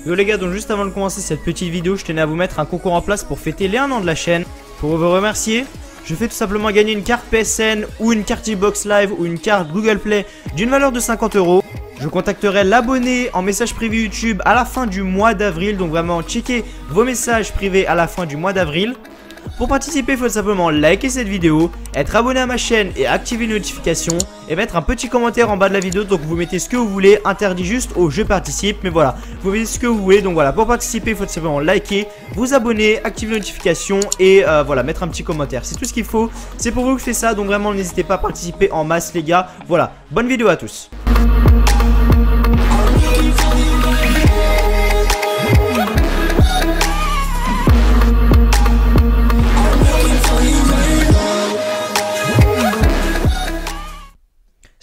Yo les gars, donc juste avant de commencer cette petite vidéo, je tenais à vous mettre un concours en place pour fêter les 1 an de la chaîne. Pour vous remercier, je fais tout simplement gagner une carte PSN ou une carte Xbox Live ou une carte Google Play d'une valeur de 50 €. Je contacterai l'abonné en message privé YouTube à la fin du mois d'avril. Donc vraiment, checkez vos messages privés à la fin du mois d'avril. Pour participer, il faut simplement liker cette vidéo, être abonné à ma chaîne et activer les notifications et mettre un petit commentaire en bas de la vidéo. Donc vous mettez ce que vous voulez, interdit juste au je participe, mais voilà, vous mettez ce que vous voulez. Donc voilà, pour participer, il faut simplement liker, vous abonner, activer les notifications et voilà, mettre un petit commentaire. C'est tout ce qu'il faut, c'est pour vous que je fais ça. Donc vraiment, n'hésitez pas à participer en masse les gars. Voilà, bonne vidéo à tous.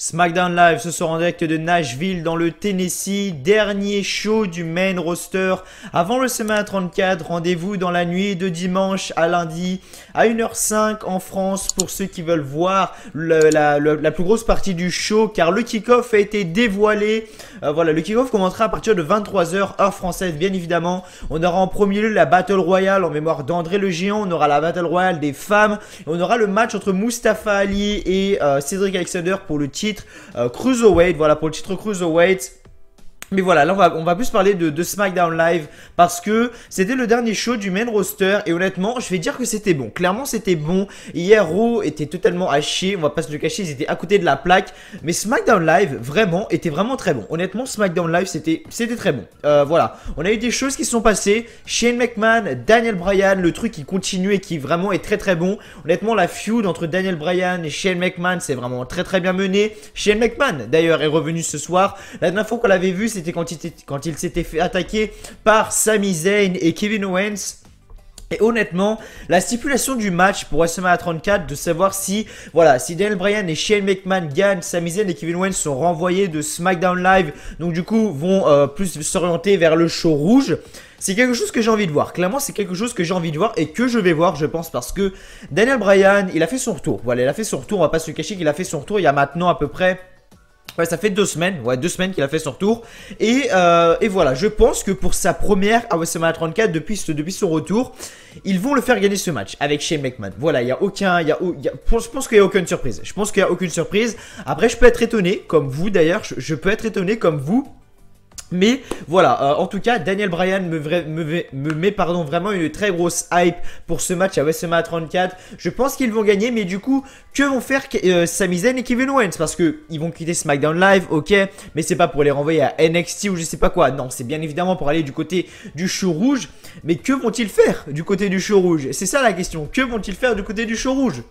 SmackDown Live ce soir en direct de Nashville dans le Tennessee, dernier show du main roster avant le WrestleMania 34. Rendez-vous dans la nuit de dimanche à lundi à 1h05 en France pour ceux qui veulent voir la plus grosse partie du show, car le kick-off a été dévoilé. Voilà, le kick-off commencera à partir de 23h heure française bien évidemment. On aura en premier lieu la Battle Royale en mémoire d'André le Géant, on aura la Battle Royale des femmes et on aura le match entre Mustafa Ali et Cedric Alexander pour le titre Cruiserweight, voilà, pour le titre Cruiserweight. Mais voilà, là on va plus parler de SmackDown Live parce que c'était le dernier show du main roster et honnêtement je vais dire que c'était bon. Clairement c'était bon. Hier Raw était totalement à chier, on va pas se le cacher, ils étaient à côté de la plaque. Mais SmackDown Live vraiment était vraiment très bon. Honnêtement SmackDown Live c'était très bon. Voilà, on a eu des choses qui se sont passées. Shane McMahon, Daniel Bryan, le truc qui continue et qui vraiment est très bon. Honnêtement la feud entre Daniel Bryan et Shane McMahon c'est vraiment très bien mené. Shane McMahon d'ailleurs est revenu ce soir. La dernière fois qu'on l'avait vu c'était quand il s'était fait attaquer par Sami Zayn et Kevin Owens. Et honnêtement, la stipulation du match pour WrestleMania 34, de savoir si, voilà, si Daniel Bryan et Shane McMahon gagnent, Sami Zayn et Kevin Owens sont renvoyés de SmackDown Live, donc du coup vont plus s'orienter vers le show rouge. C'est quelque chose que j'ai envie de voir. Clairement, c'est quelque chose que j'ai envie de voir et que je vais voir, je pense, parce que Daniel Bryan, il a fait son retour. Voilà, il a fait son retour. On va pas se cacher qu'il a fait son retour il y a maintenant à peu près. Ouais, ça fait 2 semaines, ouais, 2 semaines qu'il a fait son retour. Et voilà, je pense que pour sa première à WrestleMania 34, depuis son retour, ils vont le faire gagner ce match avec Shane McMahon. Voilà, je pense qu'il n'y a aucune surprise. Je pense qu'il n'y a aucune surprise. Après, je peux être étonné, comme vous d'ailleurs, je peux être étonné comme vous. Mais voilà, en tout cas, Daniel Bryan me met vraiment une très grosse hype pour ce match à WrestleMania 34. Je pense qu'ils vont gagner, mais du coup, que vont faire Sami Zayn et Kevin Owens? Parce que ils vont quitter SmackDown Live, ok, mais c'est pas pour les renvoyer à NXT ou je sais pas quoi. Non, c'est bien évidemment pour aller du côté du show rouge. Mais que vont-ils faire du côté du show rouge? C'est ça la question. Que vont-ils faire du côté du show rouge?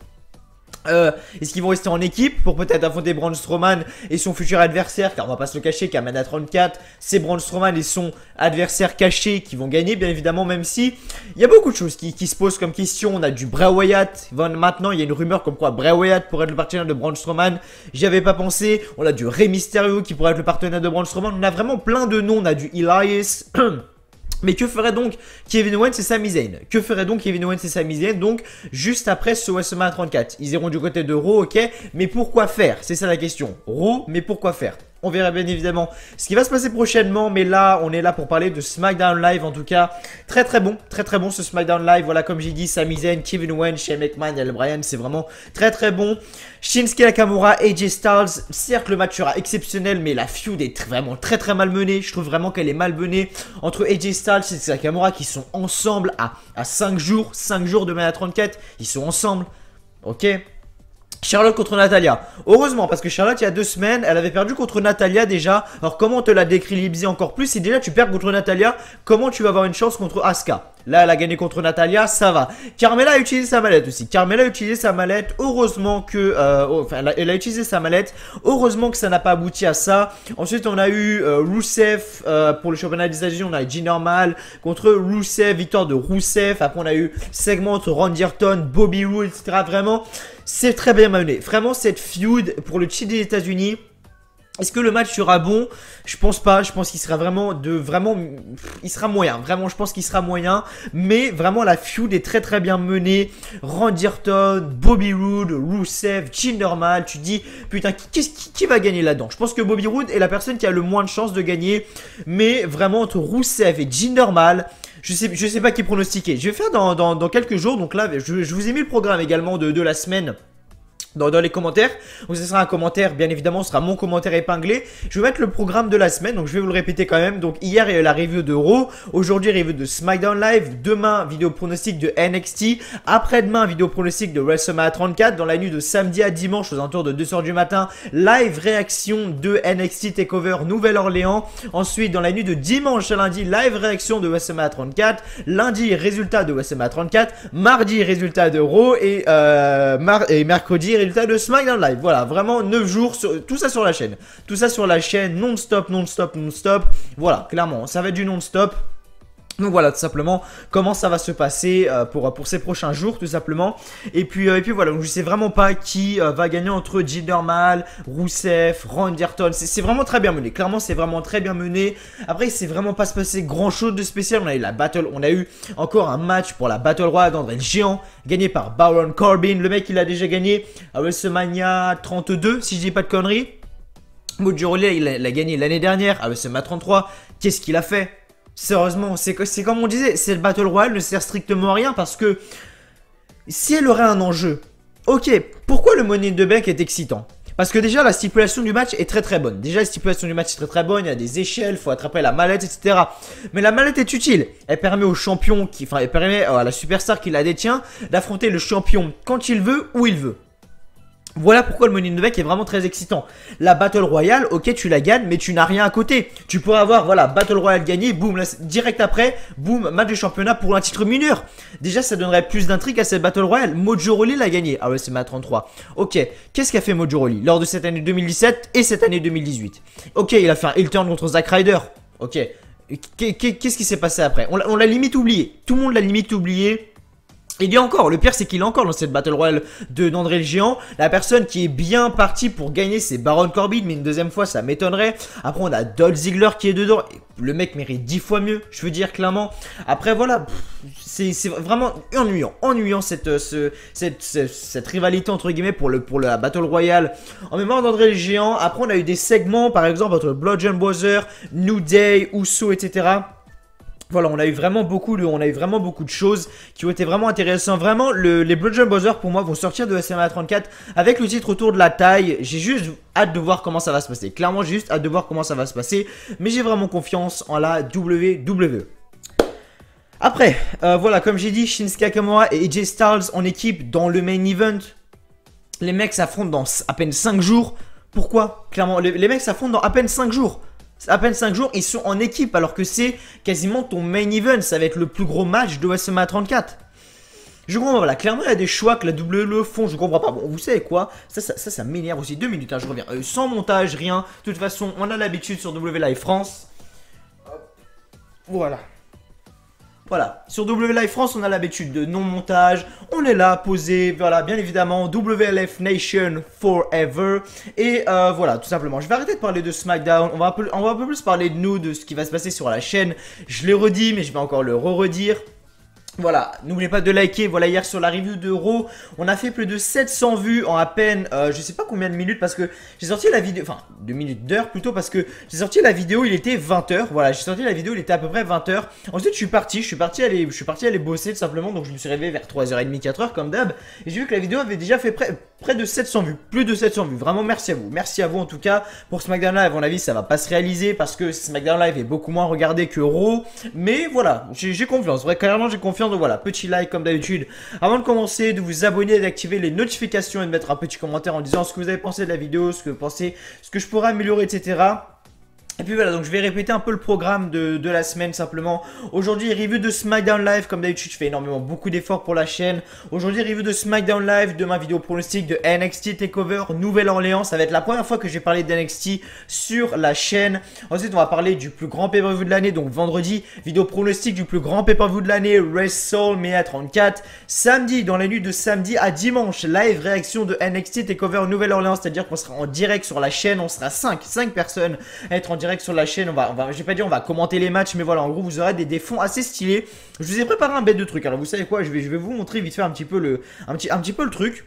Est-ce qu'ils vont rester en équipe pour peut-être affronter Braun Strowman et son futur adversaire? Car on va pas se le cacher qu'à Mania 34 c'est Braun Strowman et son adversaire caché qui vont gagner bien évidemment, même si il y a beaucoup de choses qui se posent comme question. On a du Bray Wyatt, maintenant il y a une rumeur comme quoi Bray Wyatt pourrait être le partenaire de Braun Strowman. J'y avais pas pensé. On a du Rey Mysterio qui pourrait être le partenaire de Braun Strowman. On a vraiment plein de noms. On a du Elias. Mais que ferait donc Kevin Owens et Sami Zayn? Que ferait donc Kevin Owens et Sami Zayn donc juste après ce WrestleMania 34? Ils iront du côté de Raw, ok, mais pourquoi faire? C'est ça la question. Raw, mais pourquoi faire? On verra bien évidemment ce qui va se passer prochainement, mais là, on est là pour parler de SmackDown Live en tout cas. Très bon ce SmackDown Live. Voilà, comme j'ai dit, Sami Zayn, Kevin Owens, Shane McMahon, Daniel Bryan, c'est vraiment très bon. Shinsuke Nakamura, AJ Styles, certes le match sera exceptionnel, mais la feud est vraiment très mal menée. Je trouve vraiment qu'elle est mal menée entre AJ Styles et Shinsuke Nakamura qui sont ensemble à 5 jours de Mania 34. Ils sont ensemble, ok. Charlotte contre Natalya. Heureusement, parce que Charlotte, il y a 2 semaines, elle avait perdu contre Natalya déjà. Alors, comment on te l'a décrypté encore plus? Si déjà tu perds contre Natalya, comment tu vas avoir une chance contre Asuka? Là, elle a gagné contre Natalya, ça va. Carmella a utilisé sa mallette aussi. Carmella a utilisé sa mallette. Heureusement que... elle a utilisé sa mallette. Heureusement que ça n'a pas abouti à ça. Ensuite, on a eu Rusev pour le championnat des États-Unis. On a eu Jinder Mahal contre Rusev. Victoire de Rusev. Après, on a eu segment entre Randy Orton, Bobby Roode, etc. Vraiment, c'est très bien mené. Vraiment, cette feud pour le titre des États-Unis... Est-ce que le match sera bon? Je pense pas, je pense qu'il sera vraiment il sera moyen, vraiment je pense qu'il sera moyen, mais vraiment la feud est très très bien menée. Randy Orton, Bobby Roode, Rusev, Jinder Mahal, tu te dis putain qui va gagner là-dedans? Je pense que Bobby Roode est la personne qui a le moins de chances de gagner, mais vraiment entre Rusev et Jinder Mahal, je sais pas qui pronostiquer. Je vais faire dans quelques jours, donc là je vous ai mis le programme également de la semaine. Dans les commentaires, donc ce sera un commentaire, bien évidemment, ce sera mon commentaire épinglé. Je vais mettre le programme de la semaine, donc je vais vous le répéter quand même. Donc hier, il y a eu la review de Raw, aujourd'hui, review de SmackDown Live, demain, vidéo pronostic de NXT, après-demain, vidéo pronostic de WrestleMania 34, dans la nuit de samedi à dimanche, aux alentours de 2h du matin, live réaction de NXT TakeOver Nouvelle-Orléans. Ensuite, dans la nuit de dimanche à lundi, live réaction de WrestleMania 34, lundi, résultat de WrestleMania 34, mardi, résultat de Raw et mercredi, résultat de SmackDown Live. Voilà, vraiment 9 jours, tout ça sur la chaîne. Tout ça sur la chaîne, non-stop, non-stop, non-stop. Voilà, clairement, ça va être du non-stop. Donc voilà, tout simplement, comment ça va se passer pour ces prochains jours, tout simplement. Et puis voilà, donc je sais vraiment pas qui va gagner entre Jinder Mahal, Rusev, Randy Orton. C'est vraiment très bien mené. Clairement, c'est vraiment très bien mené. Après, il s'est vraiment pas se passer grand chose de spécial. On a eu la battle, on a eu encore un match pour la Battle Royale d'André le Géant, gagné par Baron Corbin. Le mec, il a déjà gagné à WrestleMania 32, si je dis pas de conneries. Mojo Rawley, il a gagné l'année dernière à WrestleMania 33. Qu'est-ce qu'il a fait? Sérieusement, c'est comme on disait, cette Battle Royale ne sert strictement à rien parce que si elle aurait un enjeu, ok, pourquoi le Money in the Bank est excitant? Parce que déjà la stipulation du match est très très bonne. Déjà la stipulation du match est très très bonne, il y a des échelles, il faut attraper la mallette, etc. Mais la mallette est utile. Elle permet au champion, elle permet à la superstar qui la détient d'affronter le champion quand il veut, où il veut. Voilà pourquoi le Money in the Bank est vraiment très excitant. La Battle Royale, ok, tu la gagnes, mais tu n'as rien à côté. Tu pourrais avoir, voilà, Battle Royale gagné, boum, là, direct après, boum, match de championnat pour un titre mineur. Déjà, ça donnerait plus d'intrigue à cette Battle Royale. Mojo Rawley l'a gagné. Ah ouais, c'est ma 33. Ok, qu'est-ce qu'a fait Mojo Rawley lors de cette année 2017 et cette année 2018? Ok, il a fait un heel turn contre Zack Ryder. Ok, qu'est-ce qui s'est passé après? On l'a limite oublié. Tout le monde l'a limite oublié. Il y a encore, le pire c'est qu'il est encore dans cette Battle Royale d'André le Géant. La personne qui est bien partie pour gagner c'est Baron Corbin, mais une deuxième fois ça m'étonnerait. Après on a Dolph Ziggler qui est dedans. Le mec mérite 10 fois mieux, je veux dire clairement. Après voilà, c'est vraiment ennuyant cette rivalité entre guillemets pour la Battle Royale en mémoire d'André le Géant. Après on a eu des segments par exemple entre Bludgeon Brothers, New Day, Uso, etc. Voilà, on a eu vraiment beaucoup de choses qui ont été vraiment intéressantes. Vraiment, les Bludgeon Brothers pour moi vont sortir de WrestleMania 34 avec le titre autour de la taille. J'ai juste hâte de voir comment ça va se passer. Clairement, j'ai juste hâte de voir comment ça va se passer. Mais j'ai vraiment confiance en la WWE. Après, voilà, comme j'ai dit, Shinsuke Nakamura et AJ Styles en équipe dans le main event. Les mecs s'affrontent dans à peine 5 jours. Pourquoi? Clairement, les mecs s'affrontent dans à peine 5 jours. À peine 5 jours, ils sont en équipe alors que c'est quasiment ton main event. Ça va être le plus gros match de WrestleMania 34. Je comprends pas, voilà. Clairement, il y a des choix que la WWE font. Je comprends pas. Bon, vous savez quoi? Ça m'énerve aussi. 2 minutes, hein, je reviens. Sans montage, rien. De toute façon, on a l'habitude sur W Live France. Hop. Voilà. Voilà, sur WLive France, on a l'habitude de non-montage. On est là, posé, voilà, bien évidemment, WLF Nation Forever. Et voilà, tout simplement. Je vais arrêter de parler de SmackDown. On va un peu plus parler de nous, de ce qui va se passer sur la chaîne. Je l'ai redit, mais je vais encore le redire. Voilà, n'oubliez pas de liker. Voilà, hier sur la review de Raw, on a fait plus de 700 vues en à peine, je sais pas combien de minutes parce que j'ai sorti la vidéo, enfin 2 minutes d'heure plutôt parce que j'ai sorti la vidéo, il était 20h. Voilà, j'ai sorti la vidéo, il était à peu près 20h. Ensuite, je suis parti aller bosser tout simplement, donc je me suis réveillé vers 3h30, 4h comme d'hab. Et j'ai vu que la vidéo avait déjà fait près de 700 vues, plus de 700 vues. Vraiment, merci à vous. Merci à vous en tout cas. Pour SmackDown Live, à mon avis, ça va pas se réaliser parce que SmackDown Live est beaucoup moins regardé que Raw. Mais voilà, j'ai confiance. Vrai, clairement, j'ai confiance. Donc voilà, petit like comme d'habitude. Avant de commencer, de vous abonner, d'activer les notifications et de mettre un petit commentaire en disant ce que vous avez pensé de la vidéo, ce que vous pensez, ce que je pourrais améliorer, etc. Et puis voilà, donc je vais répéter un peu le programme de la semaine simplement. Aujourd'hui, review de SmackDown Live. Comme d'habitude, je fais énormément beaucoup d'efforts pour la chaîne. Aujourd'hui, review de SmackDown Live, demain vidéo pronostic de NXT TakeOver Nouvelle-Orléans. Ça va être la première fois que je vais parler d'NXT sur la chaîne. Ensuite, on va parler du plus grand pay-per-view de l'année, donc vendredi, vidéo pronostic du plus grand pay-per-view de l'année, WrestleMania 34. Samedi, dans la nuit de samedi à dimanche, live réaction de NXT TakeOver Nouvelle-Orléans, c'est-à-dire qu'on sera en direct sur la chaîne. On sera 5 personnes à être en direct sur la chaîne. Je vais pas dire on va commenter les matchs, mais voilà, en gros vous aurez des fonds assez stylés. Je vous ai préparé un bête de trucs. Alors vous savez quoi, je vais vous montrer vite fait un petit peu le truc.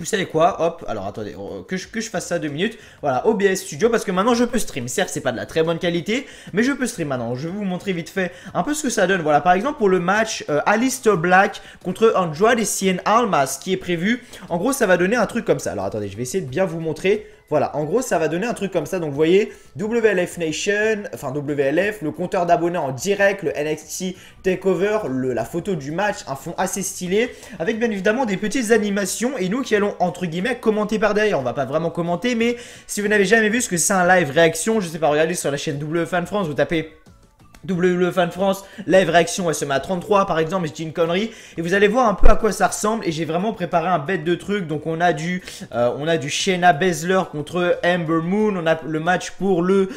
Vous savez quoi, hop, alors attendez, que je fasse ça 2 minutes. Voilà, OBS Studio, parce que maintenant je peux stream. Certes, c'est pas de la très bonne qualité, mais je peux stream maintenant. Je vais vous montrer vite fait un peu ce que ça donne. Voilà, par exemple pour le match Aleister Black contre Andrade Cien Almas qui est prévu. En gros, ça va donner un truc comme ça. Alors attendez, je vais essayer de bien vous montrer. Voilà, en gros, ça va donner un truc comme ça. Donc, vous voyez, WLF Nation, enfin WLF, le compteur d'abonnés en direct, le NXT TakeOver, la photo du match, un fond assez stylé, avec bien évidemment des petites animations. Et nous qui allons, entre guillemets, commenter par derrière. On va pas vraiment commenter, mais si vous n'avez jamais vu ce que c'est un live réaction, je sais pas, regardez sur la chaîne WFan France, vous tapez WFan France, live réaction SMA 33 par exemple, je dis une connerie, et vous allez voir un peu à quoi ça ressemble. Et j'ai vraiment préparé un bête de trucs. Donc on a du Shayna Baszler contre Ember Moon, on a le match pour le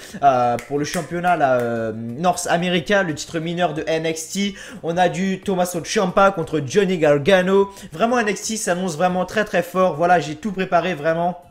championnat North America, le titre mineur de NXT, on a du Tommaso Ciampa contre Johnny Gargano. Vraiment NXT s'annonce vraiment très très fort. Voilà, j'ai tout préparé vraiment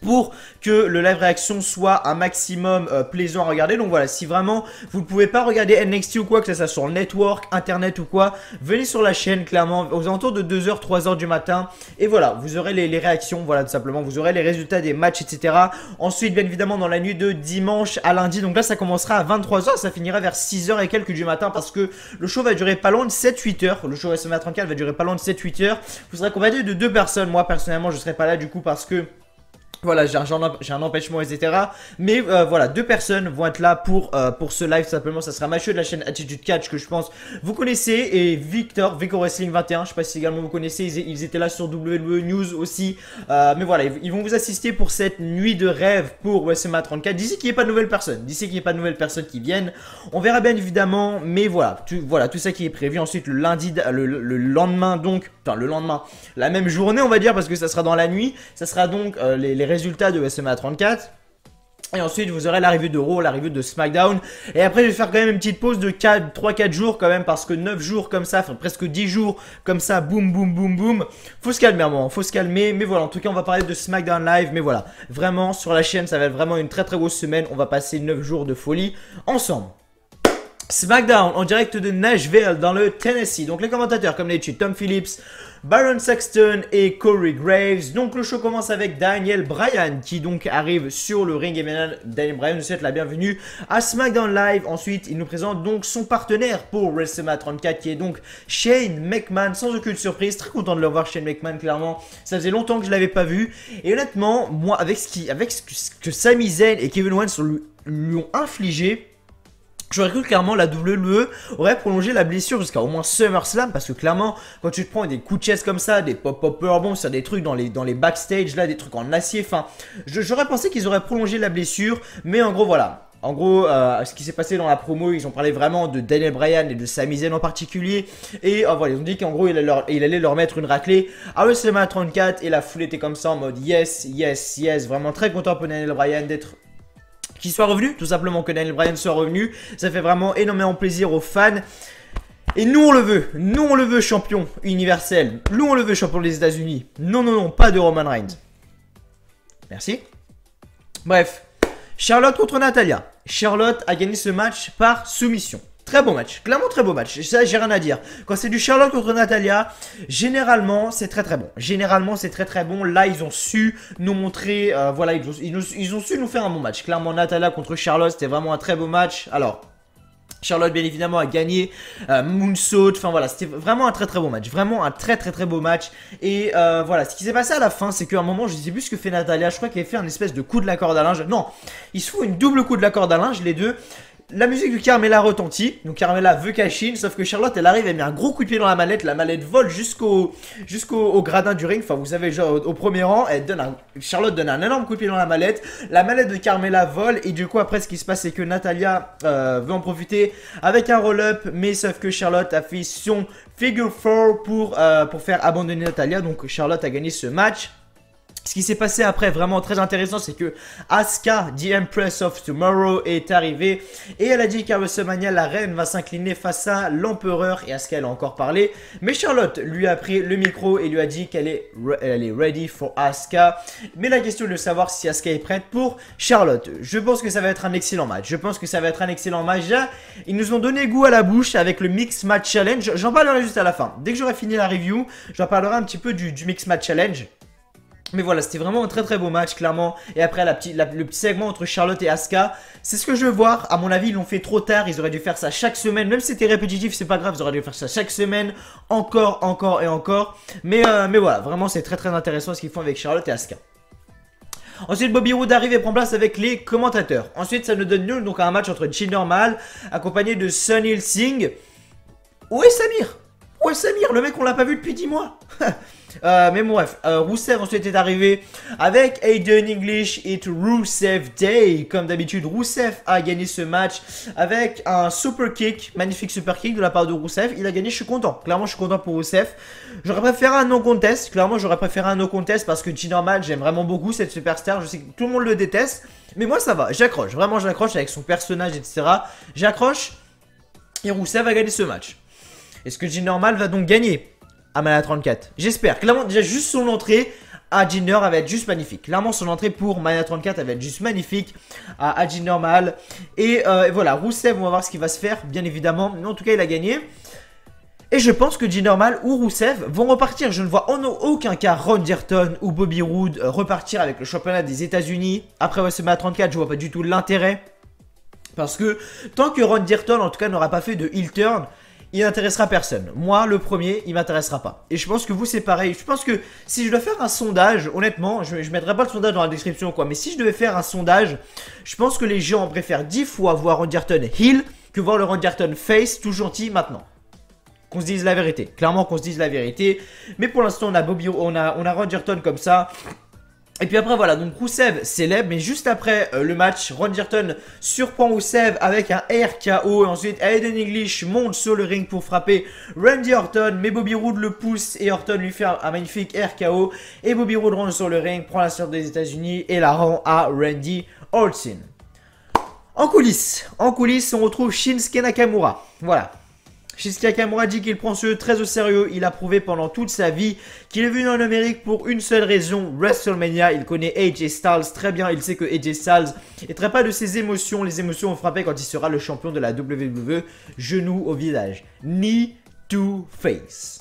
pour que le live réaction soit un maximum plaisant à regarder. Donc voilà, si vraiment vous ne pouvez pas regarder NXT ou quoi, que ce soit sur le network, internet ou quoi, venez sur la chaîne clairement aux alentours de 2h, 3h du matin. Et voilà, vous aurez les réactions, voilà tout simplement, vous aurez les résultats des matchs, etc. Ensuite, bien évidemment, dans la nuit de dimanche à lundi, donc là ça commencera à 23h, ça finira vers 6h et quelques du matin, parce que le show va durer pas loin de 7-8h. Le show SMA 34 va durer pas loin de 7-8h. Vous serez accompagné de 2 personnes. Moi personnellement, je serai pas là du coup parce que voilà, j'ai un empêchement, etc. Mais voilà, 2 personnes vont être là pour ce live. Simplement, ça sera Mathieu de la chaîne Attitude Catch, que je pense vous connaissez, et Victor Wrestling 21. Je sais pas si également vous connaissez, ils étaient là sur WWE News aussi. Mais voilà, ils vont vous assister pour cette nuit de rêve pour WrestleMania 34. D'ici qu'il n'y ait pas de nouvelles personnes, qui viennent, on verra bien évidemment. Mais voilà, tout ça qui est prévu. Ensuite, le lundi, le lendemain, donc, enfin le lendemain, la même journée, on va dire, parce que ça sera dans la nuit. Ça sera donc les résultats de SMA 34. Et ensuite vous aurez l'arrivée de Raw, l'arrivée de SmackDown. Et après je vais faire quand même une petite pause de 3-4 jours quand même, parce que 9 jours comme ça, enfin presque 10 jours comme ça, boum boum boum boum. Faut se calmer un moment, faut se calmer. Mais voilà, en tout cas on va parler de SmackDown Live. Mais voilà, vraiment sur la chaîne ça va être vraiment une très très grosse semaine. On va passer 9 jours de folie ensemble. SmackDown en direct de Nashville dans le Tennessee. Donc les commentateurs comme d'habitude, Tom Phillips, Byron Saxton et Corey Graves. Donc le show commence avec Daniel Bryan qui donc arrive sur le ring. Et maintenant Daniel Bryan nous souhaite la bienvenue à SmackDown Live. Ensuite il nous présente donc son partenaire pour WrestleMania 34 qui est donc Shane McMahon. Sans aucune surprise, très content de le voir Shane McMahon clairement. Ça faisait longtemps que je l'avais pas vu. Et honnêtement moi avec ce que Sami Zayn et Kevin Owens lui ont infligé, j'aurais cru clairement la WWE aurait prolongé la blessure jusqu'à au moins SummerSlam, parce que clairement quand tu te prends des coups de chaise comme ça, des pop-up powerbombs sur des trucs dans les backstage là, des trucs en acier, enfin j'aurais pensé qu'ils auraient prolongé la blessure. Mais en gros voilà, en gros ce qui s'est passé dans la promo, ils ont parlé vraiment de Daniel Bryan et de Sami Zayn en particulier. Et voilà, ils ont dit qu'en gros il allait leur mettre une raclée à WrestleMania 34. Et la foule était comme ça en mode yes, yes, yes. Vraiment très content pour Daniel Bryan qu'il soit revenu, tout simplement que Daniel Bryan soit revenu. Ça fait vraiment énormément plaisir aux fans. Et nous on le veut champion universel. Nous on le veut champion des États-Unis. Non, non, non, pas de Roman Reigns. Merci. Bref, Charlotte contre Natalya. Charlotte a gagné ce match par soumission. Très beau match, clairement très beau match, ça j'ai rien à dire. Quand c'est du Charlotte contre Natalya, généralement c'est très très bon. Généralement c'est très très bon. Là ils ont su nous montrer, voilà, ils ont su nous faire un bon match. Clairement Natalya contre Charlotte c'était vraiment un très beau match. Alors Charlotte bien évidemment a gagné, Moonsault, enfin voilà, c'était vraiment un très très beau match. Vraiment un très très très beau match. Et voilà, ce qui s'est passé à la fin, c'est qu'à un moment, je sais plus ce que fait Natalya, je crois qu'elle fait un espèce de coup de la corde à linge. Non, ils se font une double coup de la corde à linge les deux. La musique de Carmella retentit, donc Carmella veut cash in, sauf que Charlotte elle arrive, elle met un gros coup de pied dans la mallette vole jusqu'au gradin du ring, enfin vous savez genre au premier rang, Charlotte donne un énorme coup de pied dans la mallette de Carmella vole et du coup après ce qui se passe c'est que Natalya veut en profiter avec un roll-up, mais sauf que Charlotte a fait son figure 4 pour faire abandonner Natalya, donc Charlotte a gagné ce match. Ce qui s'est passé après, vraiment très intéressant, c'est que Asuka, The Empress of Tomorrow, est arrivée et elle a dit qu'à WrestleMania, la reine va s'incliner face à l'empereur et Asuka, elle a encore parlé. Mais Charlotte lui a pris le micro et lui a dit qu'elle est ready for Asuka. Mais la question est de savoir si Asuka est prête pour Charlotte. Je pense que ça va être un excellent match. Là, ils nous ont donné goût à la bouche avec le Mix Match Challenge. J'en parlerai juste à la fin. Dès que j'aurai fini la review, j'en parlerai un petit peu du Mix Match Challenge. Mais voilà, c'était vraiment un très très beau match, clairement. Et après, le petit segment entre Charlotte et Asuka, c'est ce que je veux voir. À mon avis, ils l'ont fait trop tard. Ils auraient dû faire ça chaque semaine. Même si c'était répétitif, c'est pas grave. Ils auraient dû faire ça chaque semaine. Encore et encore. Mais voilà, vraiment, c'est très très intéressant ce qu'ils font avec Charlotte et Asuka. Ensuite, Bobby Roode arrive et prend place avec les commentateurs. Ensuite, ça nous donne lieu donc à un match entre Jinder Mahal, accompagné de Sunil Singh. Où est Samir? Où est Samir? Le mec, on l'a pas vu depuis 10 mois. Mais bon, bref, Rusev ensuite est arrivé avec Aiden English et Rusev Day. Comme d'habitude, Rusev a gagné ce match avec un super kick, magnifique super kick de la part de Rusev. Il a gagné, je suis content. Clairement, je suis content pour Rusev. J'aurais préféré un no contest. Clairement, j'aurais préféré un no contest parce que Jinder Mahal, j'aime vraiment beaucoup cette superstar. Je sais que tout le monde le déteste, mais moi ça va. J'accroche, vraiment j'accroche avec son personnage, etc. J'accroche et Rusev a gagné ce match. Est-ce que Jinder Mahal va donc gagner à Mania 34? J'espère. Clairement, déjà juste son entrée à Jinder va être juste magnifique. Clairement, son entrée pour Mania 34 va être juste magnifique à Jinder Mahal. Et voilà, Rusev, on va voir ce qui va se faire, bien évidemment. Mais en tout cas, il a gagné. Et je pense que Jinder Mahal ou Rusev vont repartir. Je ne vois en aucun cas Randy Orton ou Bobby Roode repartir avec le championnat des États-Unis. Après WrestleMania 34, je vois pas du tout l'intérêt. Parce que tant que Randy Orton, en tout cas, n'aura pas fait de heel turn, il n'intéressera personne. Moi, le premier, il m'intéressera pas. Et je pense que vous, c'est pareil. Je pense que si je dois faire un sondage, honnêtement, je mettrai pas le sondage dans la description, quoi. Mais si je devais faire un sondage, je pense que les gens préfèrent 10 fois voir Randy Orton heel que voir le Randy Orton face tout gentil maintenant. Qu'on se dise la vérité. Clairement, qu'on se dise la vérité. Mais pour l'instant, on a Randy Orton comme ça. Et puis après voilà, donc Rusev célèbre, mais juste après le match, Randy Orton surprend Rusev avec un RKO. Et ensuite Aiden English monte sur le ring pour frapper Randy Orton, mais Bobby Roode le pousse et Orton lui fait un magnifique RKO. Et Bobby Roode rentre sur le ring, prend la ceinture des États-Unis et la rend à Randy Orton. En coulisses, on retrouve Shinsuke Nakamura. Voilà. Shinsuke Nakamura dit qu'il prend ce jeu très au sérieux. Il a prouvé pendant toute sa vie qu'il est venu en Amérique pour une seule raison, WrestleMania. Il connaît AJ Styles très bien. Il sait que AJ Styles ne traite pas de ses émotions. Les émotions vont frapper quand il sera le champion de la WWE. Genou au visage. Knee to face.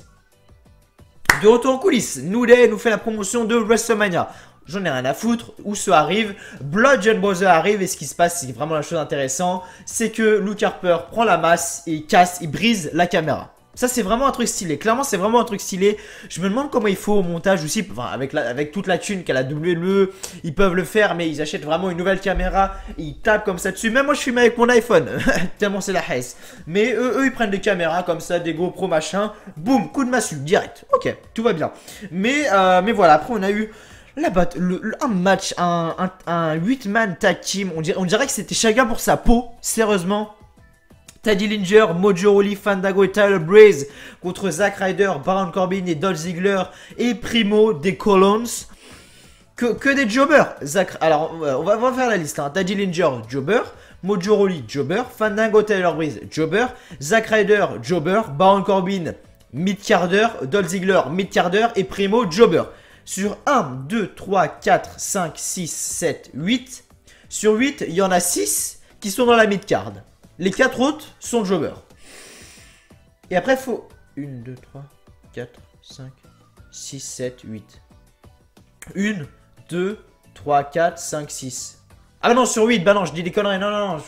De retour en coulisses, New Day nous fait la promotion de WrestleMania. J'en ai rien à foutre, où ce arrive, Bludgeon Brothers arrive et ce qui se passe, c'est vraiment la chose intéressante, c'est que Luke Harper prend la masse et il brise la caméra. Ça c'est vraiment un truc stylé, clairement c'est vraiment un truc stylé. Je me demande comment il faut au montage aussi, enfin avec toute la thune qu'a la WWE, ils peuvent le faire mais ils achètent vraiment une nouvelle caméra, ils tapent comme ça dessus. Même moi je filme avec mon iPhone, tellement c'est la haisse. Mais eux ils prennent des caméras comme ça, des GoPro machin, boum, coup de massue, direct. Ok, tout va bien. Mais voilà, après on a eu... un match, un 8-man tag team, on dirait que c'était chacun pour sa peau, sérieusement. Teddy Linger, Mojo Rawley, Fandango et Tyler Breeze contre Zack Ryder, Baron Corbin et Dolph Ziggler et Primo des Colons. Que des jobbers. Alors, on va faire la liste. Hein. Teddy Linger, jobber. Mojo Rawley, jobber. Fandango, Tyler Breeze, jobber. Zack Ryder, jobber. Baron Corbin, mid-carder. Dolph Ziggler, mid-carder. Et Primo, jobber. Sur 1, 2, 3, 4, 5, 6, 7, 8. Sur 8, il y en a 6 qui sont dans la mid-card. Les 4 autres sont jobbers. Et après, il faut... 1, 2, 3, 4, 5, 6, 7, 8. 1, 2, 3, 4, 5, 6. Ah non, sur 8, bah non, je dis des conneries. Non.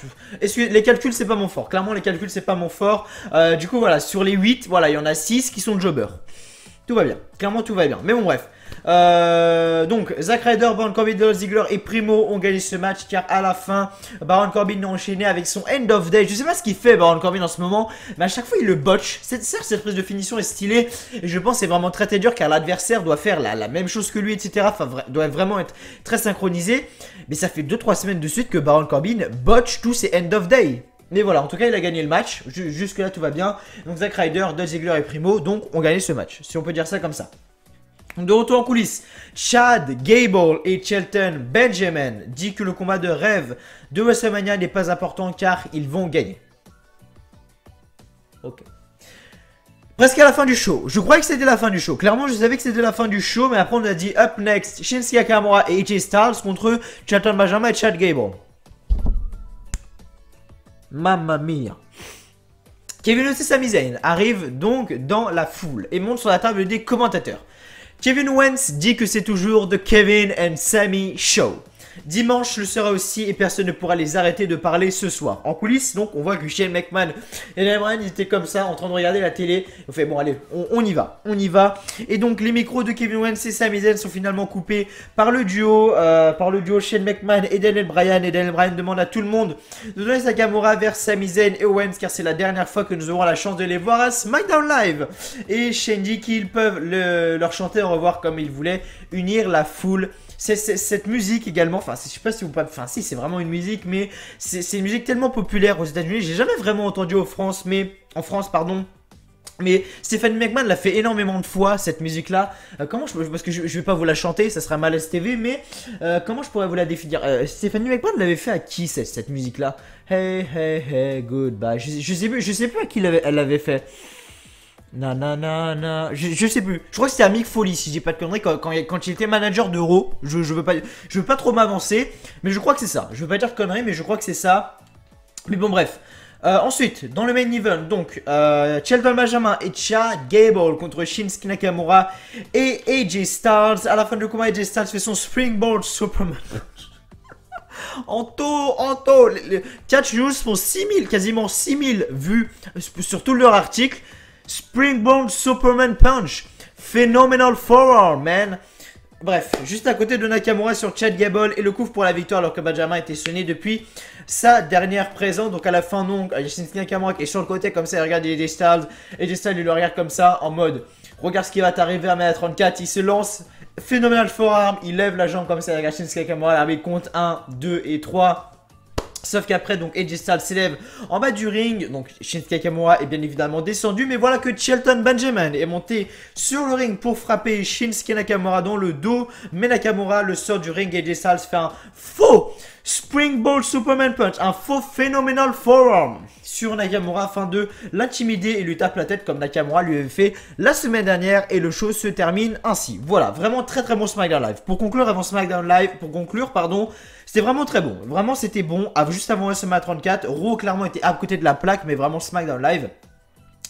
Excusez, les calculs, c'est pas mon fort. Clairement, les calculs, c'est pas mon fort. Du coup, voilà, sur les 8, voilà, il y en a 6 qui sont jobbers. Tout va bien. Clairement, tout va bien. Mais bon, bref. Donc Zack Ryder, Baron Corbin, Dolph Ziggler et Primo ont gagné ce match car à la fin Baron Corbin a enchaîné avec son End of Day. Je sais pas ce qu'il fait Baron Corbin en ce moment, mais à chaque fois il le botch. Certes cette prise de finition est stylée et je pense que c'est vraiment très dur car l'adversaire doit faire la même chose que lui, etc. Enfin doit vraiment être très synchronisé. Mais ça fait 2-3 semaines de suite que Baron Corbin botch tous ses End of Day. Mais voilà, en tout cas il a gagné le match, jusque là tout va bien. Donc Zack Ryder, Dolph Ziggler et Primo donc ont gagné ce match, si on peut dire ça comme ça. De retour en coulisses, Chad Gable et Shelton Benjamin dit que le combat de rêve de WrestleMania n'est pas important car ils vont gagner. Ok. Presque à la fin du show. Je croyais que c'était la fin du show. Clairement, je savais que c'était la fin du show, mais après on a dit up next, Shinsuke Nakamura et AJ Styles contre Shelton Benjamin et Chad Gable. Mamma mia. Kevin Owens et Sami Zayn arrivent donc dans la foule et montent sur la table des commentateurs. Kevin Owens dit que c'est toujours The Kevin and Sami Show. Dimanche le sera aussi et personne ne pourra les arrêter de parler ce soir. En coulisses, donc, on voit que Shane McMahon et Daniel Bryan étaient comme ça en train de regarder la télé. On fait bon, allez, on y va, on y va. Et donc, les micros de Kevin Owens et Sami Zayn sont finalement coupés par le duo Shane McMahon et Daniel Bryan. Et Daniel Bryan demande à tout le monde de donner sa caméra vers Sami Zayn et Owens car c'est la dernière fois que nous aurons la chance de les voir à SmackDown Live. Et Shane dit qu'ils peuvent leur chanter au revoir comme ils voulaient, unir la foule. Cette musique également, enfin je sais pas si vous enfin si c'est vraiment une musique, mais c'est une musique tellement populaire aux États-Unis. J'ai jamais vraiment entendu en France, pardon. Mais Stephanie McMahon l'a fait énormément de fois cette musique là. Parce que je vais pas vous la chanter, ça sera Malaise TV, mais comment je pourrais vous la définir? Stephanie McMahon l'avait fait à qui cette musique là? Hey hey hey goodbye. Je sais plus à qui elle l'avait fait. Nanana, je sais plus. Je crois que c'était à Mick Foley si j'ai pas de conneries quand il était manager de Raw. Je veux pas trop m'avancer, mais je crois que c'est ça. Je veux pas dire de conneries, mais je crois que c'est ça. Mais bon bref. Ensuite, dans le main event, donc Shelton Benjamin et Chad Gable contre Shinsuke Nakamura et AJ Styles. À la fin du combat, AJ Styles fait son Springboard Superman. Anto, les Catch News font 6000, quasiment 6000 vues sur tout leur article. Springboard Superman Punch. Phenomenal forearm, man. Bref, juste à côté de Nakamura sur Chad Gable et le coup pour la victoire alors que Benjamin était sonné depuis sa dernière présence. Donc à la fin, non, Shinsuke Nakamura qui est sur le côté comme ça, il regarde AJ Styles. AJ Styles il le regarde comme ça en mode regarde ce qui va t'arriver à Mania 34. Il se lance, Phenomenal forearm, il lève la jambe comme ça, il regarde Shinsuke Nakamura, l'arbitre compte 1, 2 et 3. Sauf qu'après, donc, AJ Styles s'élève en bas du ring. Donc, Shinsuke Nakamura est bien évidemment descendu. Mais voilà que Shelton Benjamin est monté sur le ring pour frapper Shinsuke Nakamura dans le dos. Mais Nakamura le sort du ring et AJ Styles fait un faux Springboard Superman Punch. Un faux Phenomenal Forearm sur Nakamura afin de l'intimider et lui tape la tête comme Nakamura lui avait fait la semaine dernière. Et le show se termine ainsi. Voilà, vraiment très bon SmackDown Live. Pour conclure, c'était vraiment très bon. Vraiment, c'était bon. Juste avant WrestleMania 34, Raw clairement était à côté de la plaque, mais vraiment SmackDown Live,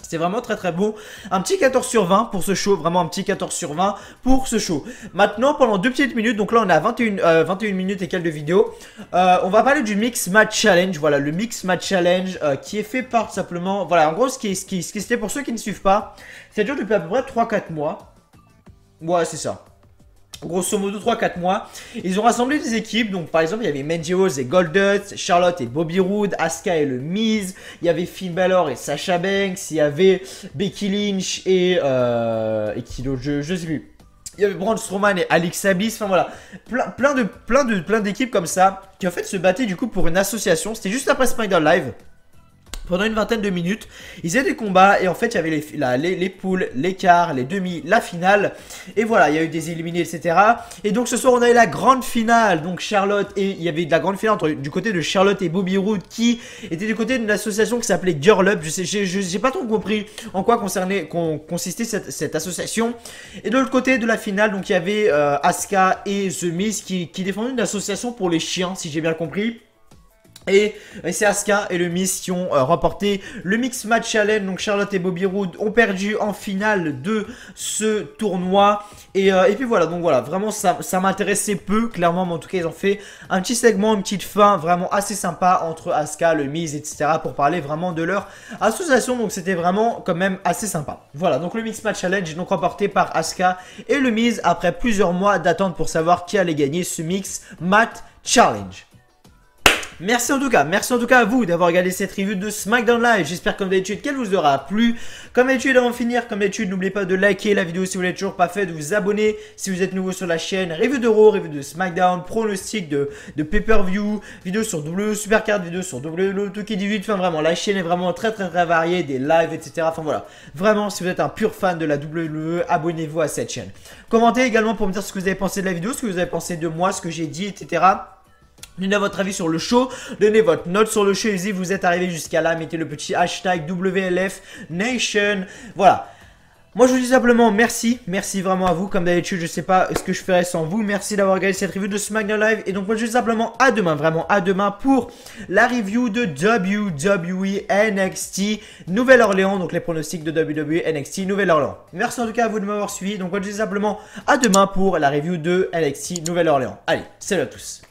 c'était vraiment très bon. Un petit 14 sur 20 pour ce show. Vraiment un petit 14 sur 20 pour ce show. Maintenant, pendant 2 petites minutes, donc là on est à 21 minutes et quelques de vidéo. On va parler du Mix Match Challenge. Voilà, le Mix Match Challenge qui est fait par tout simplement... Voilà, en gros, ce qui c'était pour ceux qui ne suivent pas, ça dure depuis à peu près 3-4 mois. Ouais, c'est ça. Grosso modo 3-4 mois, ils ont rassemblé des équipes. Donc par exemple il y avait Mandy Rose et Goldust, Charlotte et Bobby Roode, Asuka et le Miz, il y avait Finn Balor et Sasha Banks, il y avait Becky Lynch et qui d'autre, je sais plus. Il y avait Braun Strowman et Alexa Bliss, enfin voilà, plein d'équipes comme ça qui en fait se battaient du coup pour une association. C'était juste après SmackDown Live. Pendant une vingtaine de minutes, ils faisaient des combats et en fait il y avait les poules, les quarts, les demi, la finale. Et voilà, il y a eu des éliminés, etc. Et donc ce soir on a eu la grande finale. Donc Charlotte et il y avait de la grande finale du côté de Charlotte et Bobby Roode qui était du côté d'une association qui s'appelait Girl Up. J'ai pas trop compris en quoi consistait cette association. Et de l'autre côté de la finale, donc il y avait Asuka et The Miz qui défendaient une association pour les chiens, si j'ai bien compris. Et c'est Asuka et le Miz qui ont remporté le Mix Match Challenge. Donc Charlotte et Bobby Roode ont perdu en finale de ce tournoi. Et puis voilà, donc voilà, vraiment ça m'intéressait peu, clairement, mais en tout cas ils ont fait un petit segment, une petite fin vraiment assez sympa entre Asuka, le Miz, etc. pour parler vraiment de leur association. Donc c'était vraiment quand même assez sympa. Voilà, donc le Mix Match Challenge est donc remporté par Asuka et le Miz après plusieurs mois d'attente pour savoir qui allait gagner ce Mix Match Challenge. Merci en tout cas à vous d'avoir regardé cette review de SmackDown Live. J'espère comme d'habitude qu'elle vous aura plu. Comme d'habitude, avant de finir, comme d'habitude, n'oubliez pas de liker la vidéo si vous ne l'avez toujours pas fait, de vous abonner si vous êtes nouveau sur la chaîne. Review de Raw, review de SmackDown, pronostic de pay-per-view, vidéo sur WWE Supercard, vidéo sur WWE 2K18. Enfin vraiment, la chaîne est vraiment très variée, des lives, etc. Enfin voilà, vraiment, si vous êtes un pur fan de la WWE, abonnez-vous à cette chaîne. Commentez également pour me dire ce que vous avez pensé de la vidéo, ce que vous avez pensé de moi, ce que j'ai dit, etc. Donnez votre avis sur le show, donnez votre note sur le show. Et si vous êtes arrivé jusqu'à là, mettez le petit hashtag WLF Nation. Voilà. Moi je vous dis simplement merci vraiment à vous. Comme d'habitude, je sais pas ce que je ferais sans vous. Merci d'avoir regardé cette review de SmackDown Live. Et donc moi je dis simplement à demain, vraiment à demain pour la review de WWE NXT Nouvelle-Orléans. Donc les pronostics de WWE NXT Nouvelle-Orléans. Merci en tout cas à vous de m'avoir suivi. Donc moi je dis simplement à demain pour la review de NXT Nouvelle-Orléans. Allez, salut à tous.